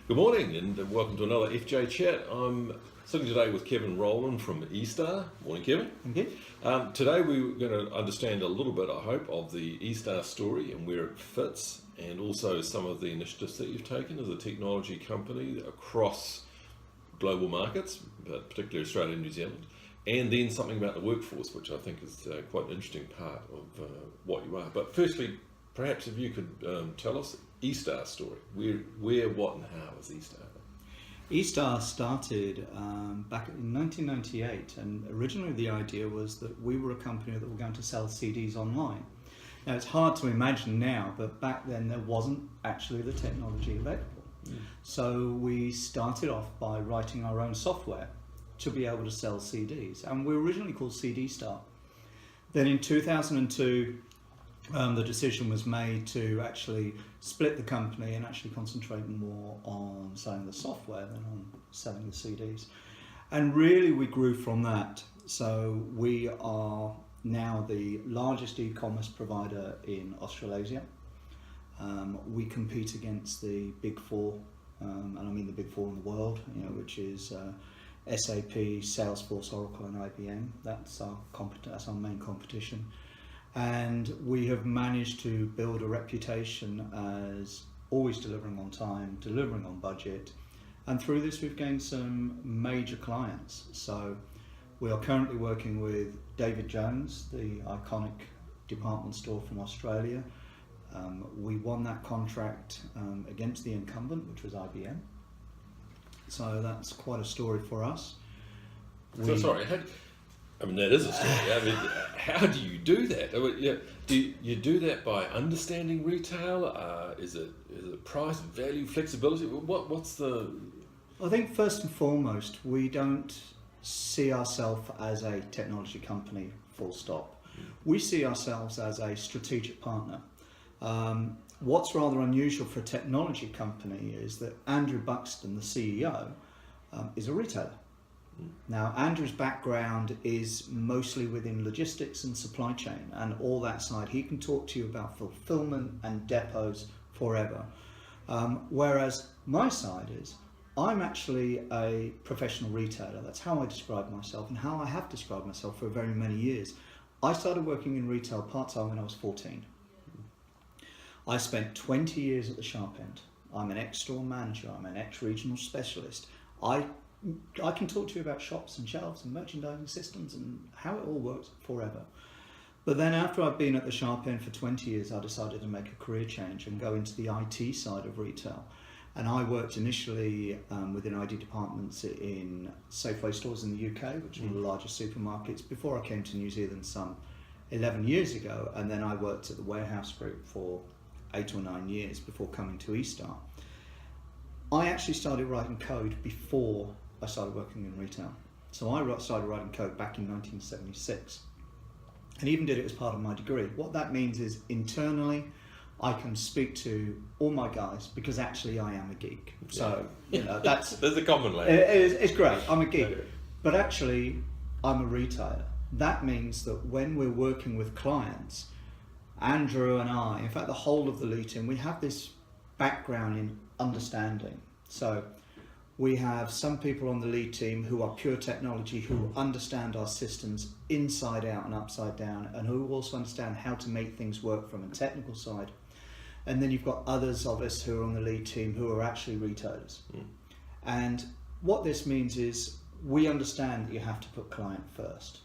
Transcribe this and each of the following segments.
Good morning and welcome to another FJchat. I'm sitting today with Kevin Rowland from eStar. Morning, Kevin. Thank you. Today we're going to understand a little bit, I hope, of the eStar story and where it fits, and also some of the initiatives that you've taken as a technology company across global markets, but particularly Australia and New Zealand, and then something about the workforce, which I think is quite an interesting part of what you are. But firstly, perhaps if you could tell us eStar story. Where, what and how is eStar? eStar started back in 1998, and originally the idea was that we were a company that were going to sell CDs online. Now it's hard to imagine now, but back then there wasn't actually the technology available. So we started off by writing our own software to be able to sell CDs, and we were originally called eStar. Then in 2002 the decision was made to actually split the company and actually concentrate more on selling the software than on selling the CDs. And really we grew from that. So we are now the largest e-commerce provider in Australasia. We compete against the big four, and I mean the big four in the world, which is SAP, Salesforce, Oracle and IBM. That's our main competition. And we have managed to build a reputation as always delivering on time, delivering on budget, and through this we've gained some major clients. So we are currently working with David Jones, the iconic department store from Australia. We won that contract against the incumbent, which was IBM. So that's quite a story for us. That is a story. How do you do that? Do you do that by understanding retail? Is it price, value, flexibility? What's the... I think first and foremost, we don't see ourselves as a technology company, full stop. We see ourselves as a strategic partner. What's rather unusual for a technology company is that Andrew Buxton, the CEO, is a retailer. Now, Andrew's background is mostly within logistics and supply chain and all that side. He can talk to you about fulfillment and depots forever. Whereas my side is, I'm actually a professional retailer. That's how I describe myself and how I have described myself for very many years. I started working in retail part-time when I was 14. I spent 20 years at the sharp end. I'm an ex-store manager, I'm an ex-regional specialist. I can talk to you about shops and shelves and merchandising systems and how it all works forever. But then after I've been at the sharp end for 20 years, I decided to make a career change and go into the IT side of retail. And I worked initially within IT departments in Safeway stores in the UK, which are the largest supermarkets, before I came to New Zealand some 11 years ago. And then I worked at the warehouse group for 8 or 9 years before coming to eStar. I actually started writing code before I started working in retail. So I started writing code back in 1976 and even did it as part of my degree. What that means is internally I can speak to all my guys because actually I am a geek. So that's there's a common language. It's great, I'm a geek, but actually I'm a retailer. That means that when we're working with clients, Andrew and I, in fact the whole of the lead team, we have this background in understanding. So we have some people on the lead team who are pure technology, who understand our systems inside out and upside down, and who also understand how to make things work from a technical side. And then you've got others of us who are on the lead team who are actually retailers. And what this means is we understand that you have to put client first.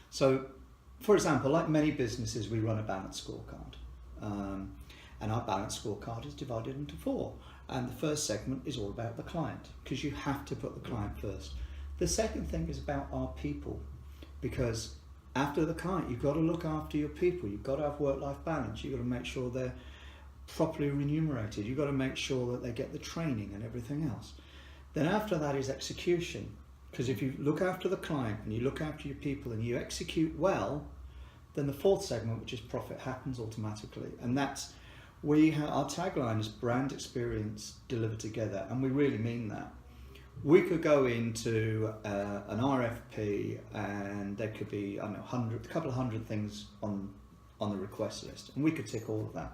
So for example, like many businesses, we run a balanced scorecard. And our balanced scorecard is divided into 4. And the first segment is all about the client, because you have to put the client first. The second thing is about our people, because after the client, you've got to look after your people. You've got to have work-life balance. You've got to make sure they're properly remunerated. You've got to make sure that they get the training and everything else. Then after that is execution, because if you look after the client and you look after your people and you execute well, then the 4th segment, which is profit, happens automatically. And that's our tagline is brand experience delivered together, and we really mean that. We could go into an RFP and there could be, a couple of hundred things on the request list, and we could tick all of that.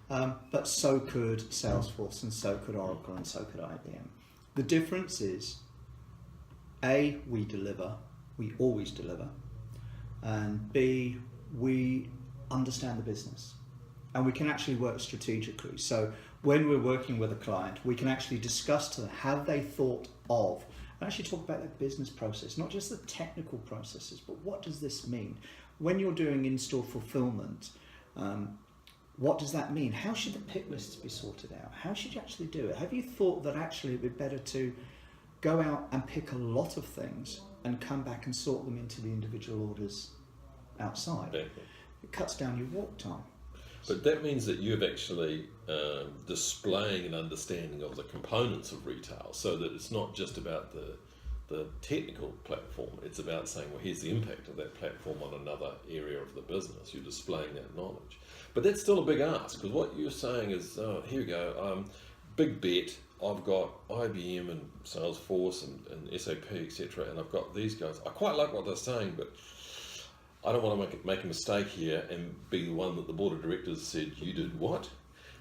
But so could Salesforce, and so could Oracle, and so could IBM. The difference is, A, we deliver, we always deliver, and B, we understand the business, and we can actually work strategically. So when we're working with a client, we can actually discuss to them, have they thought of, and actually talk about their business process, not just the technical processes, but what does this mean? When you're doing in-store fulfillment, what does that mean? How should the pick lists be sorted out? How should you actually do it? Have you thought that actually it would be better to go out and pick a lot of things and come back and sort them into the individual orders outside? Exactly. It cuts down your walk time. But that means that you've actually displaying an understanding of the components of retail, so that it's not just about the technical platform, it's about saying, well, here's the impact of that platform on another area of the business. You're displaying that knowledge. But that's still a big ask, because what you're saying is, here we go, big bet, I've got IBM and Salesforce and SAP, etc., and I've got these guys. I quite like what they're saying, but I don't want to make a mistake here and be the one that the board of directors said, you did what?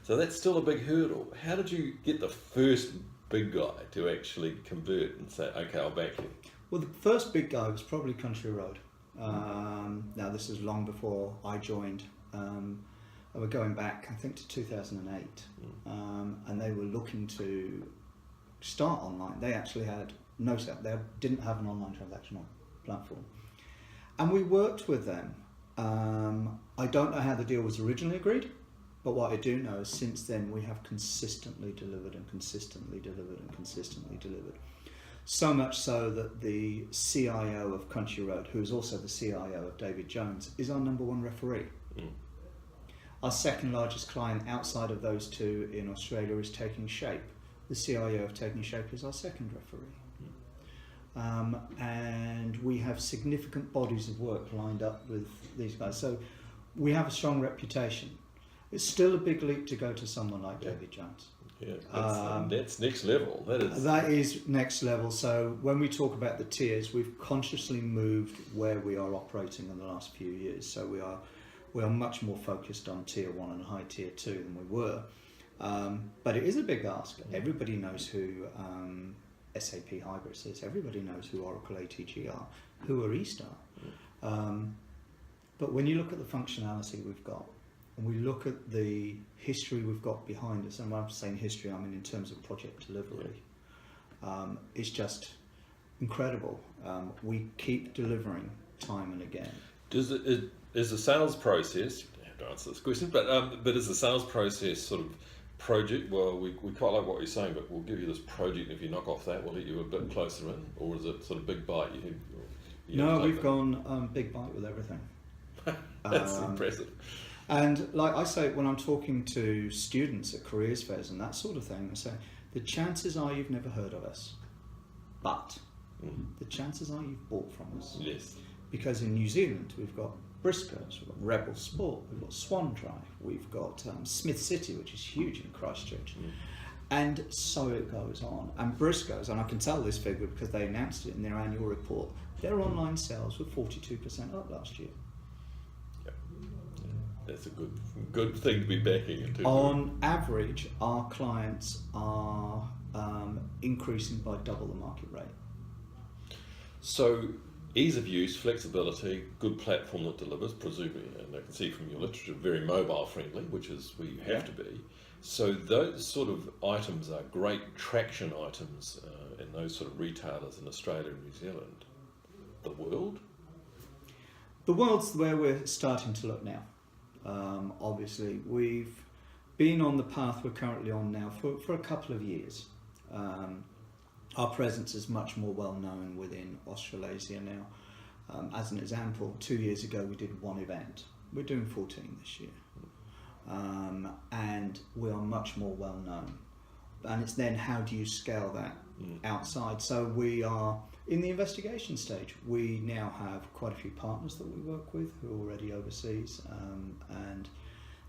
So that's still a big hurdle. How did you get the first big guy to actually convert and say, okay, I'll back you? Well, the first big guy was probably Country Road. Now, this is long before I joined. We're going back, I think, to 2008, and they were looking to start online. They actually had no sale. They didn't have an online transactional platform. And we worked with them. I don't know how the deal was originally agreed, but what I do know is since then we have consistently delivered and consistently delivered and consistently delivered. So much so that the CIO of Country Road, who is also the CIO of David Jones, is our number one referee. Our second largest client outside of those two in Australia is Taking Shape. The CIO of Taking Shape is our second referee. And we have significant bodies of work lined up with these guys. So we have a strong reputation. It's still a big leap to go to someone like David Jones. Yeah, that's next level. That is next level. So when we talk about the tiers, we've consciously moved where we are operating in the last few years. So we are much more focused on tier 1 and high tier 2 than we were. But it is a big ask. Everybody knows who SAP Hybris is. Everybody knows who Oracle ATG are, who are eStar. But when you look at the functionality we've got, and we look at the history we've got behind us, and when I'm saying history, I mean in terms of project delivery, it's just incredible. We keep delivering time and again. Is the sales process, I have to answer this question, but is the sales process sort of project, well, we quite like what you're saying, but we'll give you this project, and if you knock off that, we'll let you a bit closer in, or is it sort of big bite? No, we've gone big bite with everything. That's impressive. And like I say, when I'm talking to students at careers fairs and that sort of thing, I say, the chances are you've never heard of us, but the chances are you've bought from us. Yes. Because in New Zealand, we've got Briscoe's, we've got Rebel Sport, we've got Swan Drive, we've got Smith City, which is huge in Christchurch. And so it goes on. And Briscoe's, and I can tell this figure because they announced it in their annual report, their online sales were 42% up last year. That's a good thing to be backing into. On average, our clients are increasing by double the market rate. So, ease of use, flexibility, good platform that delivers, presumably, and I can see from your literature, very mobile friendly, which is where you have to be. So those sort of items are great traction items in those sort of retailers in Australia and New Zealand. The world? The world's where we're starting to look now. Obviously, we've been on the path we're currently on now for a couple of years. Our presence is much more well known within Australasia now. As an example, 2 years ago we did one event. We're doing 14 this year. And we are much more well known. And it's then how do you scale that outside? So we are in the investigation stage. We now have quite a few partners that we work with who are already overseas, and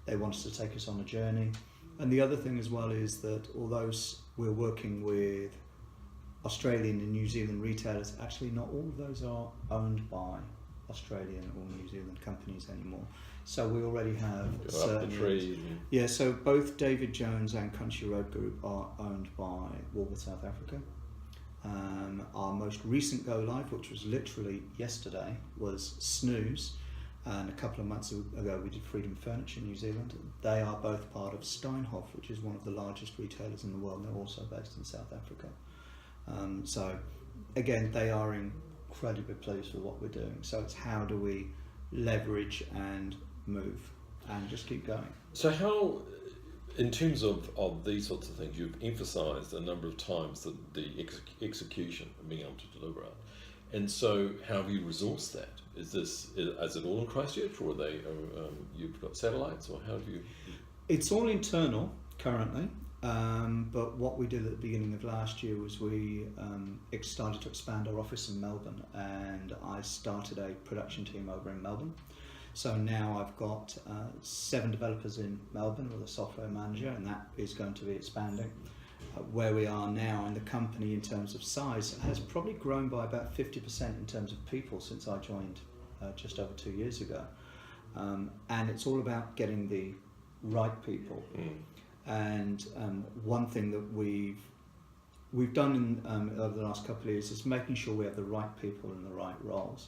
they want us to take us on a journey. And the other thing as well is that although we're working with Australian and New Zealand retailers, actually not all of those are owned by Australian or New Zealand companies anymore. So we already have Go up the certain tree. Yeah, so both David Jones and Country Road Group are owned by Woolworths South Africa. Our most recent go live, which was literally yesterday, was Snooze, and a couple of months ago we did Freedom Furniture in New Zealand. They are both part of Steinhoff, which is one of the largest retailers in the world. They're also based in South Africa. So again, they are incredibly pleased with what we're doing. So it's how do we leverage and move and just keep going. So how, in terms of these sorts of things, you've emphasised a number of times that the execution and being able to deliver it. And so how have you resourced that? Is it all in Christchurch, or are they you've got satellites, or how have you? It's all internal currently, but what we did at the beginning of last year was we started to expand our office in Melbourne, and I started a production team over in Melbourne. So now I've got 7 developers in Melbourne with a software manager, and that is going to be expanding. Where we are now in the company in terms of size has probably grown by about 50% in terms of people since I joined just over 2 years ago. And it's all about getting the right people. And one thing that we've done over the last couple of years is making sure we have the right people in the right roles.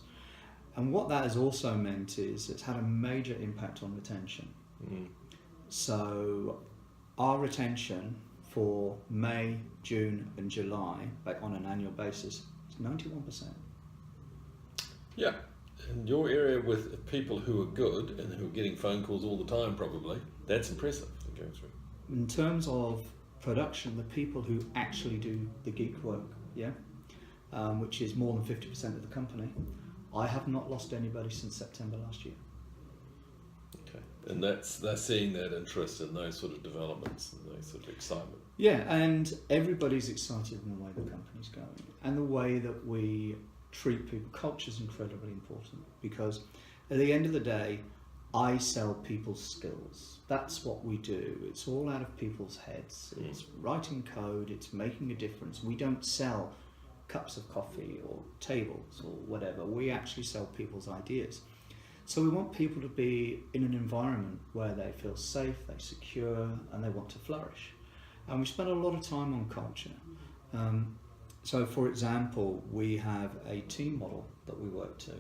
And what that has also meant is it's had a major impact on retention. So our retention for May, June and July, on an annual basis, is 91%. Yeah, in your area with people who are good and who are getting phone calls all the time probably, that's impressive to go through. In terms of production, the people who actually do the geek work, which is more than 50% of the company, I have not lost anybody since September last year. Okay, and they're seeing that interest in those sort of developments and those sort of excitement. Yeah, and everybody's excited in the way the company's going and the way that we treat people. Culture is incredibly important because at the end of the day, I sell people's skills. That's what we do. It's all out of people's heads. It's writing code, it's making a difference. We don't sell cups of coffee or tables or whatever. We actually sell people's ideas. So we want people to be in an environment where they feel safe, they're secure, and they want to flourish. And we spend a lot of time on culture. So for example, we have a team model that we work to.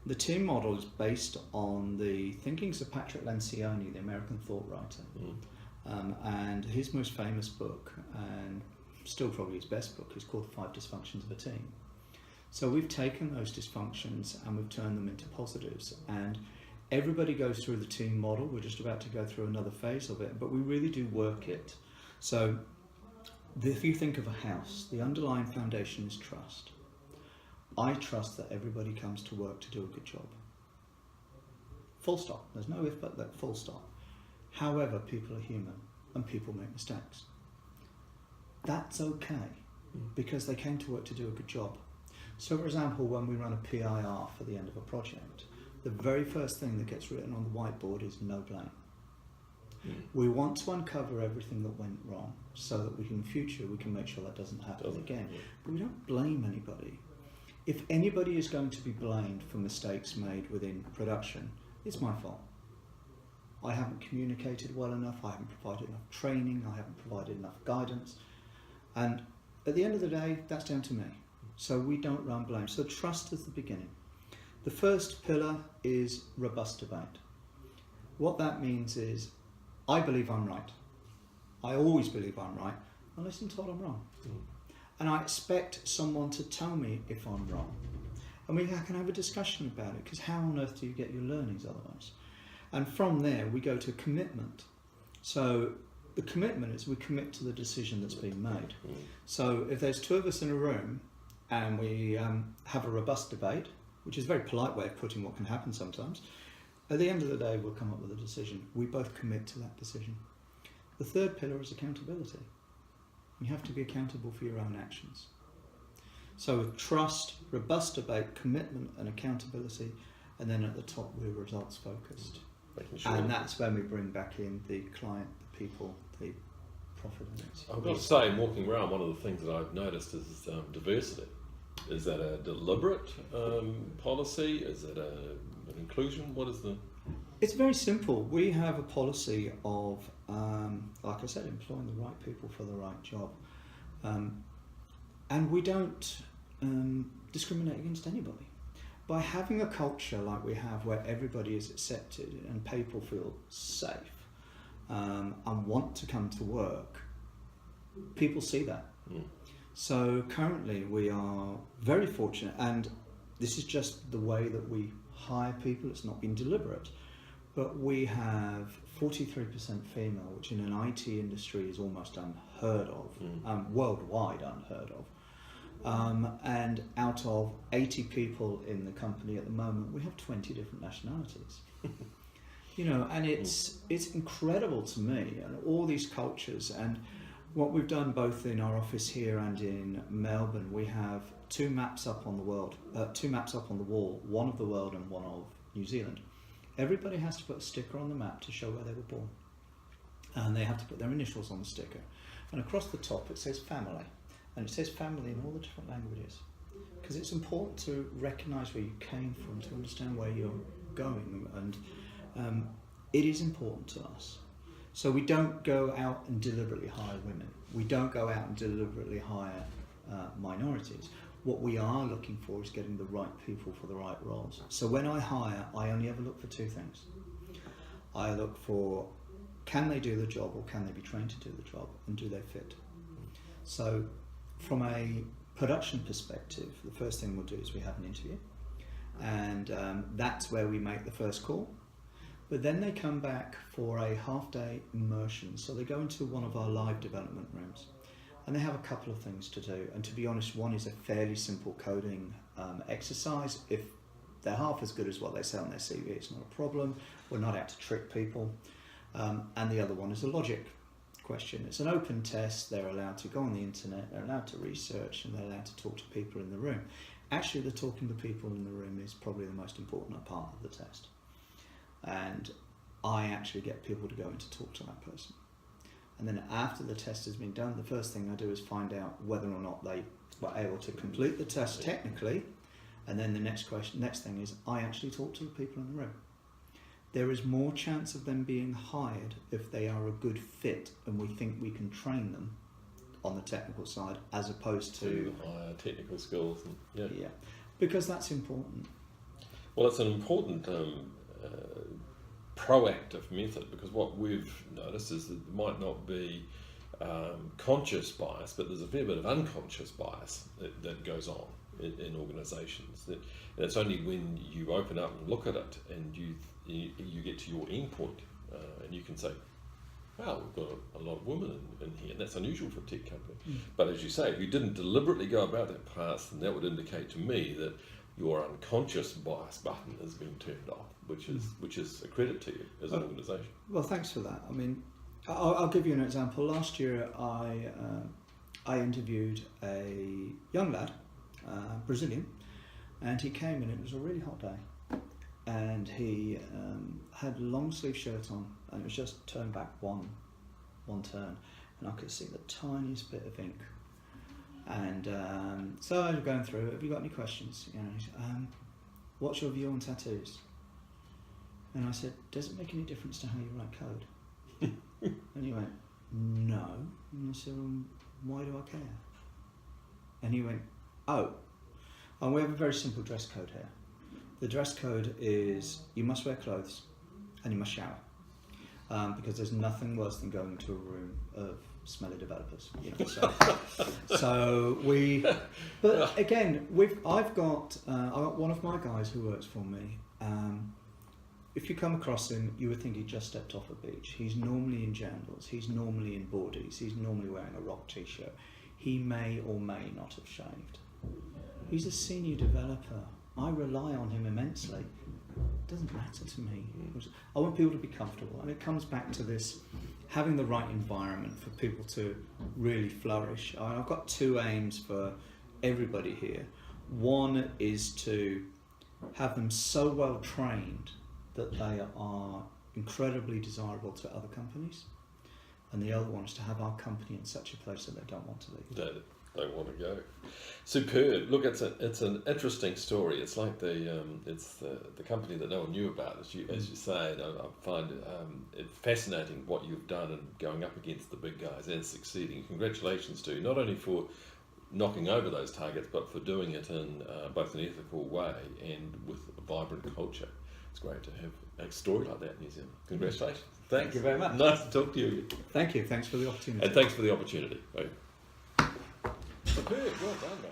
The team model is based on the thinkings of Patrick Lencioni, the American thought writer. And his most famous book, and still probably his best book, is called The 5 Dysfunctions of a Team. So we've taken those dysfunctions and we've turned them into positives. And everybody goes through the team model. We're just about to go through another phase of it, but we really do work it. So if you think of a house, the underlying foundation is trust. I trust that everybody comes to work to do a good job. Full stop. There's no if but that, full stop. However, people are human and people make mistakes. That's okay because they came to work to do a good job. So for example, when we run a PIR for the end of a project, the very first thing that gets written on the whiteboard is no blame. We want to uncover everything that went wrong so that we can, in future, we can make sure that doesn't happen again. But we don't blame anybody. If anybody is going to be blamed for mistakes made within production, it's my fault. I haven't communicated well enough, I haven't provided enough training, I haven't provided enough guidance. And at the end of the day, that's down to me. So we don't run blame. So trust is the beginning. The first pillar is robust debate. What that means is, I believe I'm right. I always believe I'm right, unless I'm told I'm wrong. And I expect someone to tell me if I'm wrong. And we can have a discussion about it, because how on earth do you get your learnings otherwise? And from there, we go to commitment. So the commitment is we commit to the decision that's being made. So if there's 2 of us in a room and we have a robust debate, which is a very polite way of putting what can happen sometimes, at the end of the day, we'll come up with a decision. We both commit to that decision. The third pillar is accountability. You have to be accountable for your own actions. So with trust, robust debate, commitment and accountability, and then at the top we're results focused. And that's when we bring back in the client, the people, the profit earners. I've got to say, walking around, one of the things that I've noticed is diversity. Is that a deliberate policy? Is it an inclusion? What is the... It's very simple. We have a policy of, like I said, employing the right people for the right job. And we don't discriminate against anybody. By having a culture like we have where everybody is accepted and people feel safe and want to come to work, people see that. So currently we are very fortunate, and this is just the way that we hire people. It's not been deliberate, but we have 43% female, which in an IT industry is almost unheard of, worldwide unheard of. And out of 80 people in the company at the moment, we have 20 different nationalities. You know, and it's incredible to me, and all these cultures. And what we've done both in our office here and in Melbourne, we have two maps up on the wall, one of the world and one of New Zealand. Everybody has to put a sticker on the map to show where they were born, and they have to put their initials on the sticker. And across the top it says family, and it says family in all the different languages, because it's important to recognise where you came from, to understand where you're going, and it is important to us. So we don't go out and deliberately hire women. We don't go out and deliberately hire minorities. What we are looking for is getting the right people for the right roles. So when I hire, I only ever look for two things. I look for, can they do the job, or can they be trained to do the job, and do they fit? So from a production perspective, the first thing we'll do is we have an interview, and that's where we make the first call. But then they come back for a half-day immersion. So they go into one of our live development rooms, and they have a couple of things to do. And to be honest, one is a fairly simple coding exercise. If they're half as good as what they say on their CV, it's not a problem. We're not out to trick people. And the other one is a logic question. It's an open test. They're allowed to go on the internet, they're allowed to research, and they're allowed to talk to people in the room. Actually, the talking to people in the room is probably the most important part of the test. And I actually get people to go in to talk to that person. And then after the test has been done, the first thing I do is find out whether or not they were able to complete the test technically. And then the next thing is I actually talk to the people in the room. There is more chance of them being hired if they are a good fit and we think we can train them on the technical side, as opposed to higher technical skills. And, yeah, because that's important. Well, it's an important proactive method, because what we've noticed is that there might not be conscious bias, but there's a fair bit of unconscious bias that goes on in organisations. And it's only when you open up and look at it and you get to your end point and you can say, wow, we've got a lot of women in here, and that's unusual for a tech company. But as you say, if you didn't deliberately go about that path, then that would indicate to me that your unconscious bias button has been turned off, which is a credit to you as an organisation. Well, thanks for that. I mean, I'll give you an example. Last year, I interviewed a young lad, Brazilian, and he came in. It was a really hot day, and he had a long sleeve shirt on, and it was just turned back one turn, and I could see the tiniest bit of ink. And so I was going through, have you got any questions? You know, what's your view on tattoos? And I said, does it make any difference to how you write code? And he went, no. And I said, well, why do I care? And he went, oh. And we have a very simple dress code here. The dress code is you must wear clothes and you must shower. Because there's nothing worse than going into a room of smelly developers, you know. But again, I've got one of my guys who works for me. If you come across him, you would think he just stepped off a beach. He's normally in jandals, he's normally in boardies, he's normally wearing a rock t-shirt. He may or may not have shaved. He's a senior developer. I rely on him immensely. It doesn't matter to me. I want people to be comfortable, and it comes back to this having the right environment for people to really flourish. I've got two aims for everybody here. One is to have them so well trained that they are incredibly desirable to other companies. and the other one is to have our company in such a place that they don't want to leave. They want to go. Superb. Look, it's an interesting story. It's like the company that no one knew about, as you say. And I find it fascinating what you've done and going up against the big guys and succeeding. Congratulations to you, not only for knocking over those targets, but for doing it in both an ethical way and with a vibrant culture. It's great to have a story like that in New Zealand. Congratulations. Thank you very much. Nice to talk to you. Thank you. Thanks for the opportunity. And thanks for the opportunity. Superb. Well done, mate.